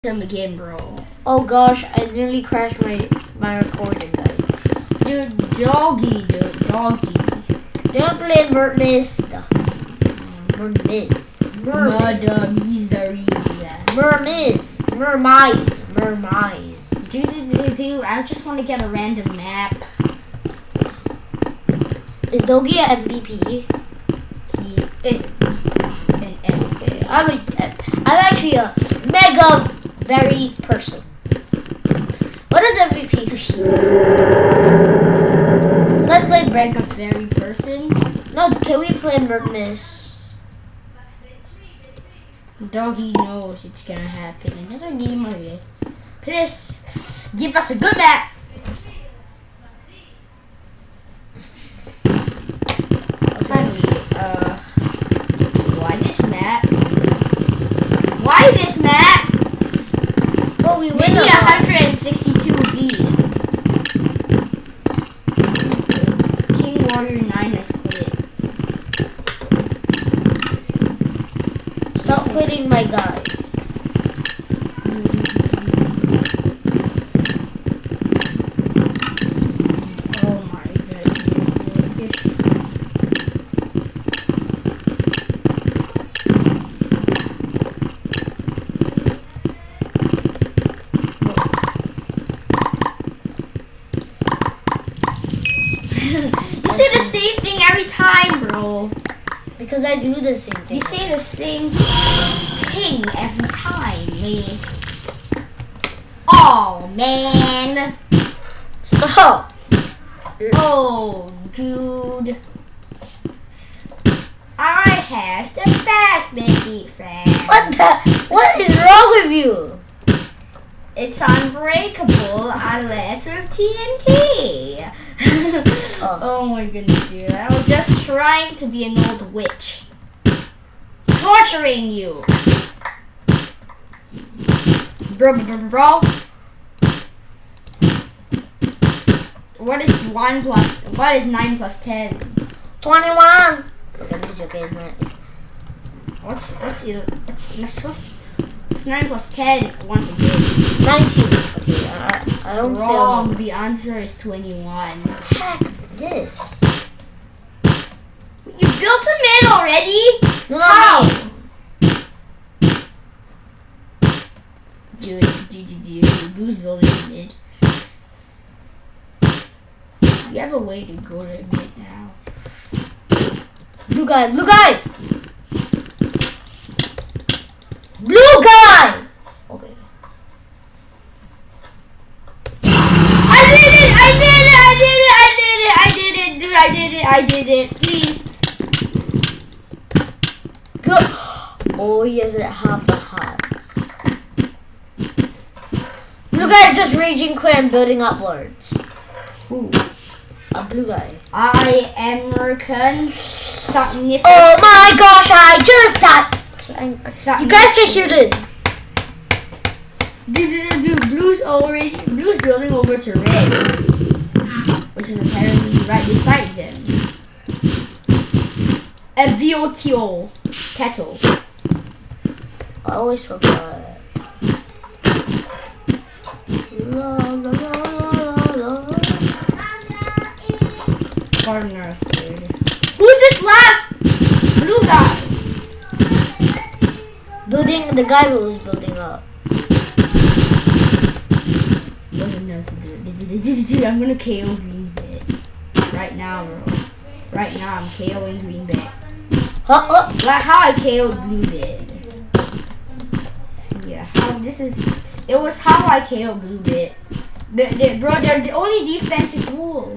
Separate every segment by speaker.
Speaker 1: him again, bro.
Speaker 2: Oh gosh, I nearly crashed my recording, guys.
Speaker 1: Dude, doggy.
Speaker 2: Don't play Mermiz. Mermiz.
Speaker 1: Dude, I just want to get a random map.
Speaker 2: Is Doggy an MVP?
Speaker 1: He isn't an MVP.
Speaker 2: I'm actually a mega very person. What is MVP? Let's play
Speaker 1: Mega very person.
Speaker 2: No, can we play Mermiz?
Speaker 1: Doggy knows it's gonna happen. Another game of it. Please give us a good map. Finally, why this map? Why this map?
Speaker 2: Oh, we win
Speaker 1: Maybe
Speaker 2: a lot.
Speaker 1: 162 beat. King Warrior 9 has quit.
Speaker 2: Stop quitting my guy.
Speaker 1: Oh my god. You say the same thing every time, bro.
Speaker 2: Because I do the same thing.
Speaker 1: You say the same thing every time, man. Oh, man.
Speaker 2: Stop.
Speaker 1: Oh, dude. I have the best defense.
Speaker 2: What is wrong with you?
Speaker 1: It's unbreakable unless with TNT. Oh my goodness, dude. I was just trying to be an old witch. Torturing you. Bro. What is 9 plus 10?
Speaker 2: 21. Okay, this joke is nice.
Speaker 1: It's 9 plus 10 once again.
Speaker 2: 19. Okay, I don't
Speaker 1: Wrong.
Speaker 2: feel.
Speaker 1: The answer is 21.
Speaker 2: Heck, this.
Speaker 1: You built a man already?
Speaker 2: No,
Speaker 1: How?
Speaker 2: not me.
Speaker 1: Dude, Blue's building mid. You have a way to go to mid now.
Speaker 2: Blue guy. Blue guy. Okay.
Speaker 1: I did it, please.
Speaker 2: Go. Oh, he has it half a heart. Blue guy is just raging quit and building upwards.
Speaker 1: Who?
Speaker 2: A blue guy.
Speaker 1: I am American. Magnificent.
Speaker 2: Oh my gosh, I just died. You guys can hear this.
Speaker 1: Dude, Blue's building over to red, which is apparently right beside them. A VOTO kettle.
Speaker 2: I always forgot. La, la, la, la, la.
Speaker 1: Partner, dude. Who's this last blue guy?
Speaker 2: Building the guy who was building up.
Speaker 1: Dude, I'm gonna KO Green Bay right now, bro. Right now, I'm KOing Green Bay. Like how I KO'd Blue Bay. Yeah, it was how I KO'd Blue Bay. Bro, the only defense is wool.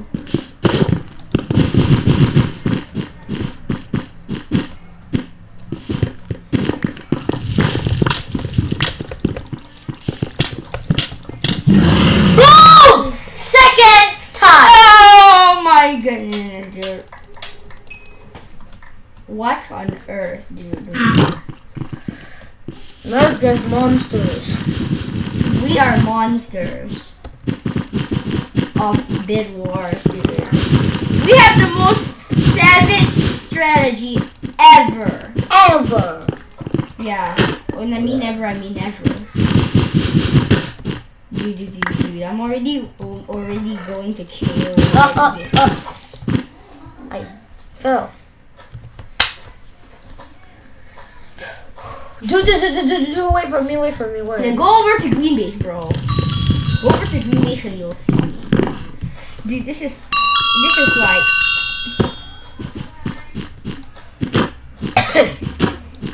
Speaker 2: Boom! Second time.
Speaker 1: Oh my goodness, dude. What on earth, dude?
Speaker 2: We're just monsters.
Speaker 1: We are monsters of Bid Wars, dude. We have the most savage strategy ever.
Speaker 2: Ever.
Speaker 1: Yeah. When I mean ever, I mean ever. Dude, I'm already going to kill.
Speaker 2: I fell. Dude, wait for me.
Speaker 1: Yeah, go over to green base, bro. Go over to green base and you'll see me. Dude, this is like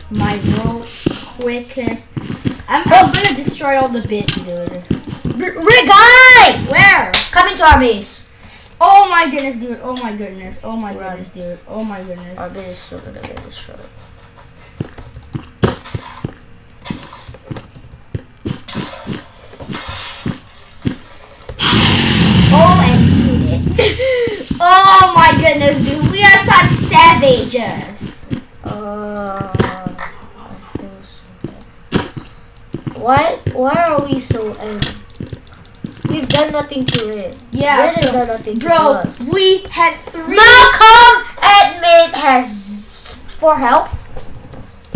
Speaker 1: my world's quickest. I'm gonna destroy all the bits, dude.
Speaker 2: Guy!
Speaker 1: Where?
Speaker 2: Coming to our base.
Speaker 1: Oh my goodness, dude. Oh my goodness, dude. Oh my goodness.
Speaker 2: Our base is still gonna get destroyed.
Speaker 1: Oh, and he did it. Oh my goodness, dude. We are such savages.
Speaker 2: I feel so bad. Why are we so angry? We've done nothing to it.
Speaker 1: Yeah,
Speaker 2: so, done nothing to
Speaker 1: bro,
Speaker 2: us.
Speaker 1: we had 3.
Speaker 2: Malcolm admit has 4 health.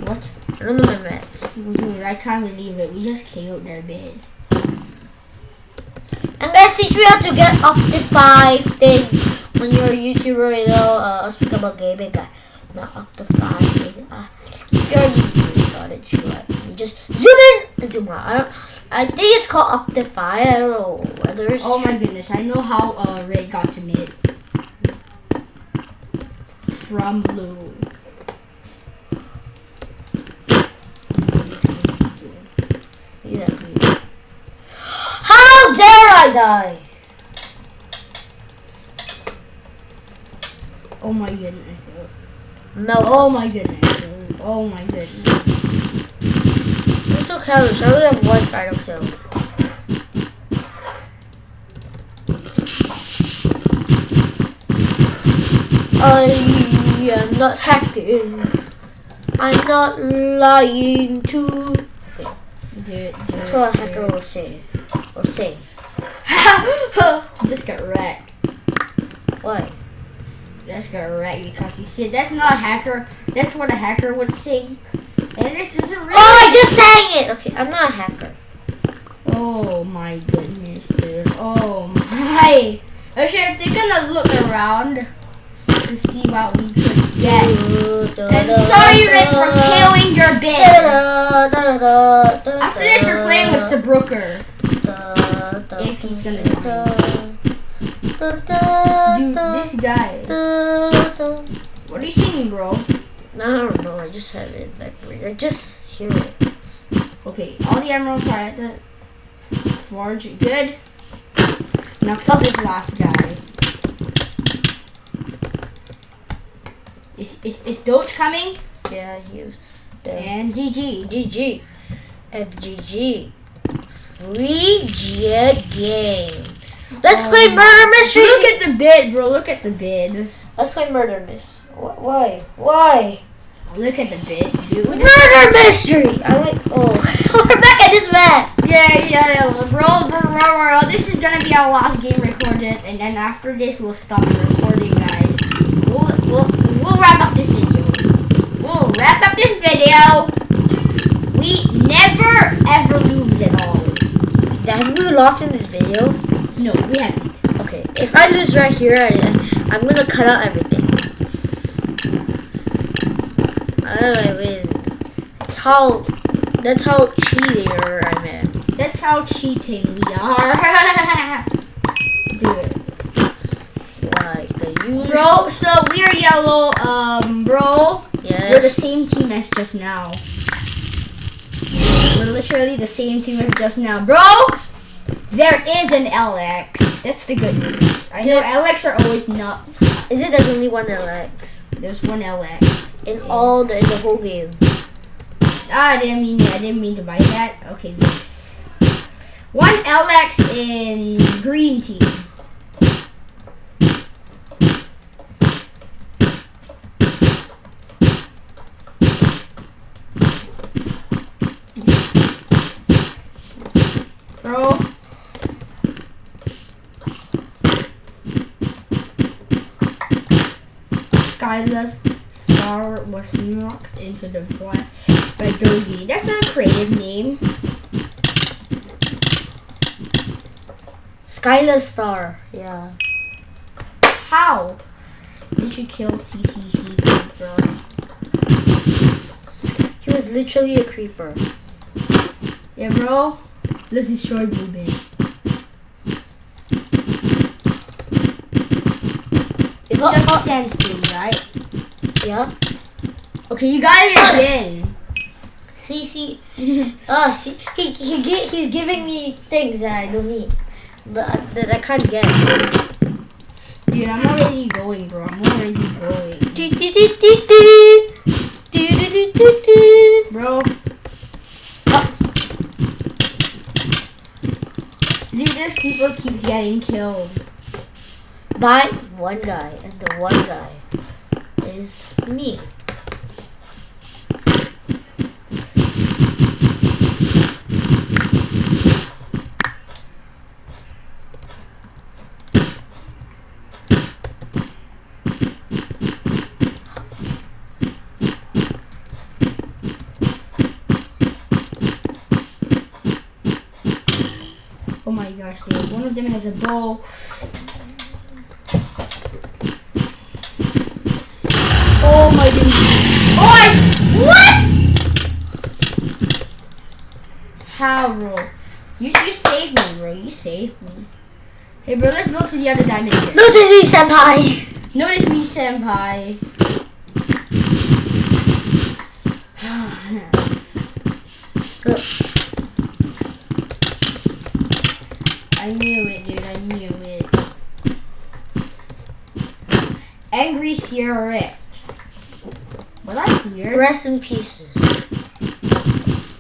Speaker 1: What?
Speaker 2: I don't know my maths.
Speaker 1: Dude, I can't believe it. We just KO'd their bid.
Speaker 2: And guys, teach me how to get up to 5 thing when you're a YouTuber, you know, I'll speak about gaming, not up to 5 thing. If you're a YouTuber, started to you just zoom in and zoom out. I think it's called up to 5. I don't know whether it's
Speaker 1: Oh my goodness, I know how Red got to mid. From blue.
Speaker 2: Exactly. How dare I die?
Speaker 1: Oh my goodness, dude.
Speaker 2: No.
Speaker 1: Oh my goodness, dude. Oh my goodness.
Speaker 2: I'm so careless. I only have 1 final kill. I am not hacking. I'm not lying to.
Speaker 1: Dude,
Speaker 2: That's what a hacker will say. Or say.
Speaker 1: Just got wrecked.
Speaker 2: Why?
Speaker 1: Just got wrecked because you said that's not a hacker. That's what a hacker would sing. And this isn't really.
Speaker 2: Oh, I just sang it! Okay, I'm not a hacker.
Speaker 1: Oh my goodness, dude. Oh my. I should have taken a look around to see what we could get. And sorry, Rick, for killing your bid. After this, you're playing with Tobrooker. If he's gonna die. Dude, this guy. What are you singing, bro?
Speaker 2: I don't know. I just have it in my brain. I just hear it.
Speaker 1: Okay, all the emeralds are at the forge. Good. Now kill this last guy. Is Doge coming?
Speaker 2: Yeah, he was.
Speaker 1: And GG.
Speaker 2: GG. FGG. Free Jet game. Let's play Murder Mystery.
Speaker 1: Look at the bid, bro. Look at the bid.
Speaker 2: Let's play Murder Mystery. Why? Why?
Speaker 1: Look at the bids, dude.
Speaker 2: Murder Mystery. We're back at this map.
Speaker 1: Yeah. Bro. This is gonna be our last game recorded, and then after this, we'll stop recording, guys. We'll wrap up this video. We never ever lose at all.
Speaker 2: Have we lost in this video?
Speaker 1: No, we haven't.
Speaker 2: Okay, if I lose right here, I'm gonna cut out everything. I mean, that's how cheating I mean.
Speaker 1: That's how cheating we are. Dude.
Speaker 2: Like the usual.
Speaker 1: Bro, so we are yellow, bro.
Speaker 2: Yes.
Speaker 1: We're the same team as just now. We're literally the same team as just now. Bro, there is an LX. That's the good news. I know LX are always nuts.
Speaker 2: Is it there's only one LX?
Speaker 1: There's one LX.
Speaker 2: In the whole game.
Speaker 1: I didn't mean to buy that. Okay, this. One LX in green team. Bro. Skyless Star was knocked into the flat by Dogi. That's a creative name.
Speaker 2: Skylar Star. Yeah.
Speaker 1: How did you kill CCC bro?
Speaker 2: He was literally a creeper.
Speaker 1: Yeah, bro. Let's destroy Blue Bay. It's just sense, dude, right?
Speaker 2: Yeah.
Speaker 1: Okay, you got it again.
Speaker 2: See. He's giving me things that I don't need, but that I can't get.
Speaker 1: Dude, I'm already going, bro. I'm already going. Bro. Dude, this creeper keeps getting killed.
Speaker 2: By one guy, and the one guy is me.
Speaker 1: Oh my gosh, dude. One of them has a bow. Oh my goodness. What? How, bro? You saved me, bro. You saved me. Hey, bro, let's go to the other dimension.
Speaker 2: Notice me, senpai.
Speaker 1: Notice me, senpai. I knew it, dude. I knew it. Angry Sierra Rex. Well, that's weird.
Speaker 2: Rest in pieces.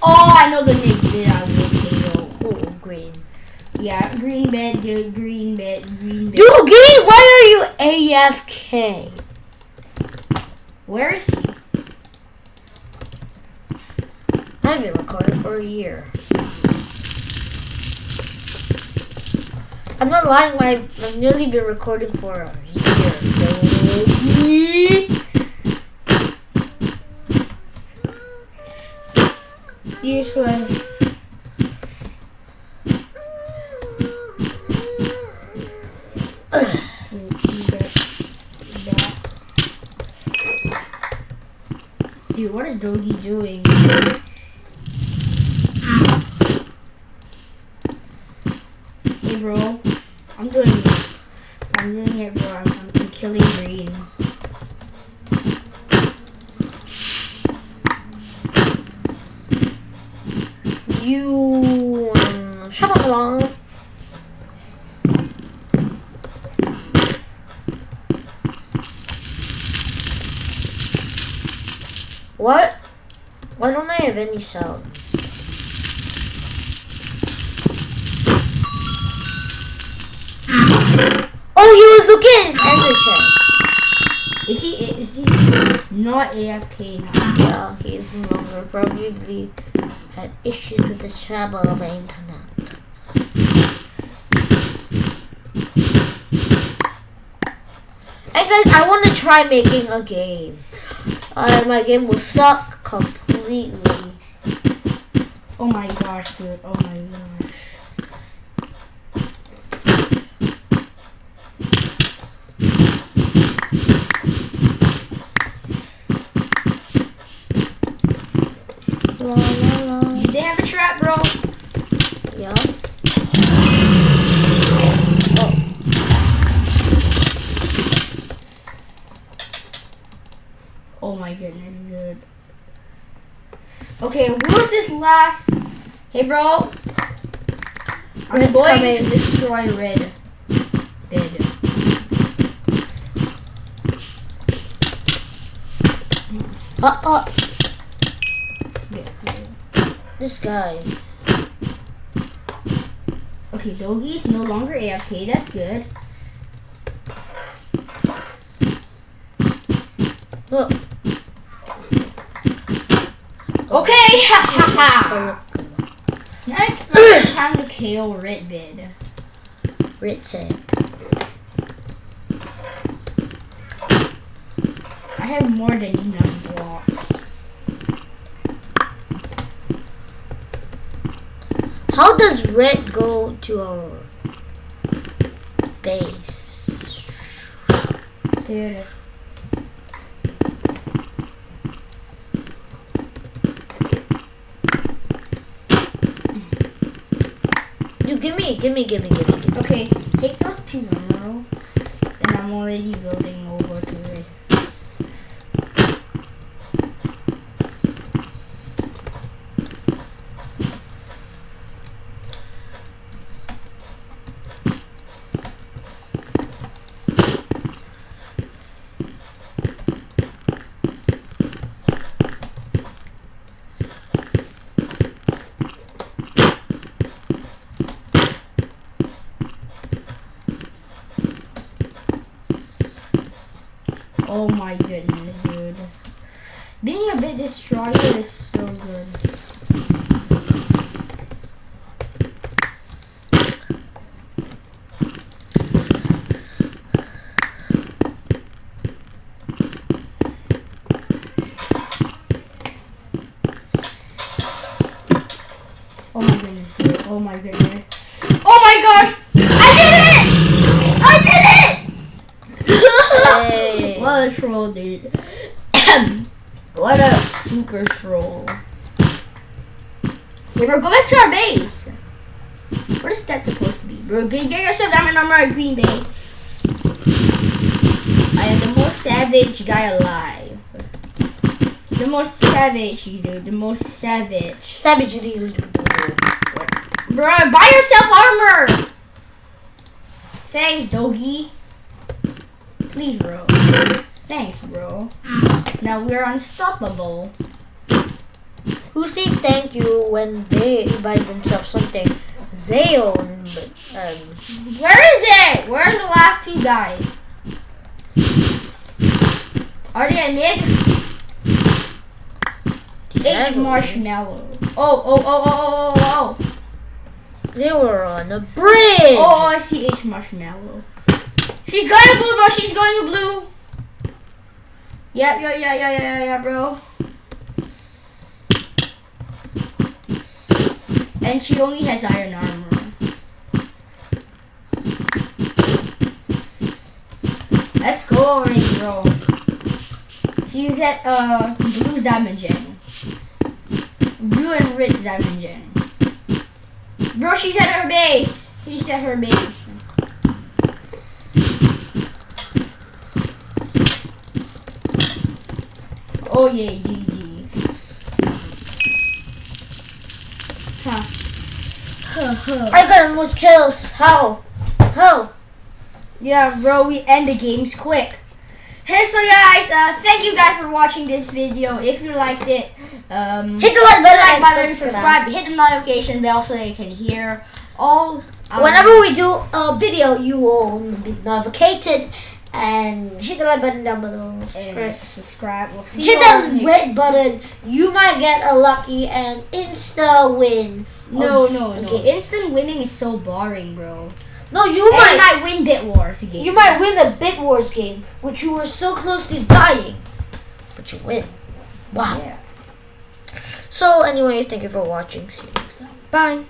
Speaker 1: Oh, I know the next bit I will KO.
Speaker 2: Oh, green.
Speaker 1: Yeah, green bed, dude. Green bed, green bed.
Speaker 2: Dude, green, why are you AFK?
Speaker 1: Where is he?
Speaker 2: I've been recording for a year. I'm not lying, I've nearly been recording for a year.
Speaker 1: Useless. Dude, what is Doggy doing? Hey, bro. I'm doing it. Bro. I'm killing green.
Speaker 2: You shut up along. What? Why don't I have any sound? Oh, he was looking at his ender chest.
Speaker 1: Is he not AFK now?
Speaker 2: Yeah, he is no longer. Probably had issues with the trouble of the internet. And guys, I want to try making a game. My game will suck completely.
Speaker 1: Oh my gosh, dude. Oh my gosh.
Speaker 2: La, la, la.
Speaker 1: Did they have a trap, bro?
Speaker 2: Yeah.
Speaker 1: Oh my goodness, dude. Okay, who's this last? Hey, bro. I'm
Speaker 2: Red's
Speaker 1: going
Speaker 2: coming.
Speaker 1: to destroy red bed.
Speaker 2: This guy.
Speaker 1: Okay, Doggy's no longer AFK. That's good.
Speaker 2: Look.
Speaker 1: Okay, ha ha ha. Now it's time to KO red bed.
Speaker 2: Ritzy.
Speaker 1: I have more than enough blocks.
Speaker 2: How does red go to our base.
Speaker 1: Dude.
Speaker 2: You give me.
Speaker 1: Okay, take those 2 emeralds, and I'm already building over to it. Oh my goodness, dude. Being a bit destroyer is so good. Oh my goodness, dude. Oh my goodness. Oh my gosh! I did it!
Speaker 2: Hey.
Speaker 1: What a troll, dude. What a super troll. Okay, bro, go back to our base. What is that supposed to be? Bro, get yourself diamond armor at Green Bay. I am the most savage guy alive. The most savage, dude. The most savage.
Speaker 2: Savage.
Speaker 1: Bro, buy yourself armor! Thanks, doggy. Please, bro. Thanks, bro. Now we're unstoppable.
Speaker 2: Who says thank you when they buy themselves something they own?
Speaker 1: Where is it? Where are the last 2 guys? Are they at mid? H marshmallow. Oh.
Speaker 2: They were on a bridge.
Speaker 1: Oh, I see H marshmallow. She's going to blue, bro. She's going to blue. Yeah, bro. And she only has iron armor. Let's go already, bro. She's at blue's diamond gen. Blue and red's diamond gen. Bro, she's at her base. She's at her base. Oh yeah, GG.
Speaker 2: I got the most kills. How?
Speaker 1: Yeah, bro, we end the games quick. Hey, so guys, thank you guys for watching this video. If you liked it,
Speaker 2: hit the like button
Speaker 1: and subscribe. Hit the notification bell so that you can hear all.
Speaker 2: Whenever we do a video, you will be notified. And hit the like button down below.
Speaker 1: Subscribe. We'll see
Speaker 2: Hit
Speaker 1: you all
Speaker 2: the red button. You might get a lucky and insta win.
Speaker 1: No.
Speaker 2: Okay.
Speaker 1: Instant winning is so boring, bro.
Speaker 2: No, you
Speaker 1: And
Speaker 2: might
Speaker 1: win Bit Wars game.
Speaker 2: You might win the Bit Wars game, which you were so close to dying, but you win. Wow.
Speaker 1: Yeah.
Speaker 2: So, anyways, thank you for watching. See you next time. Bye.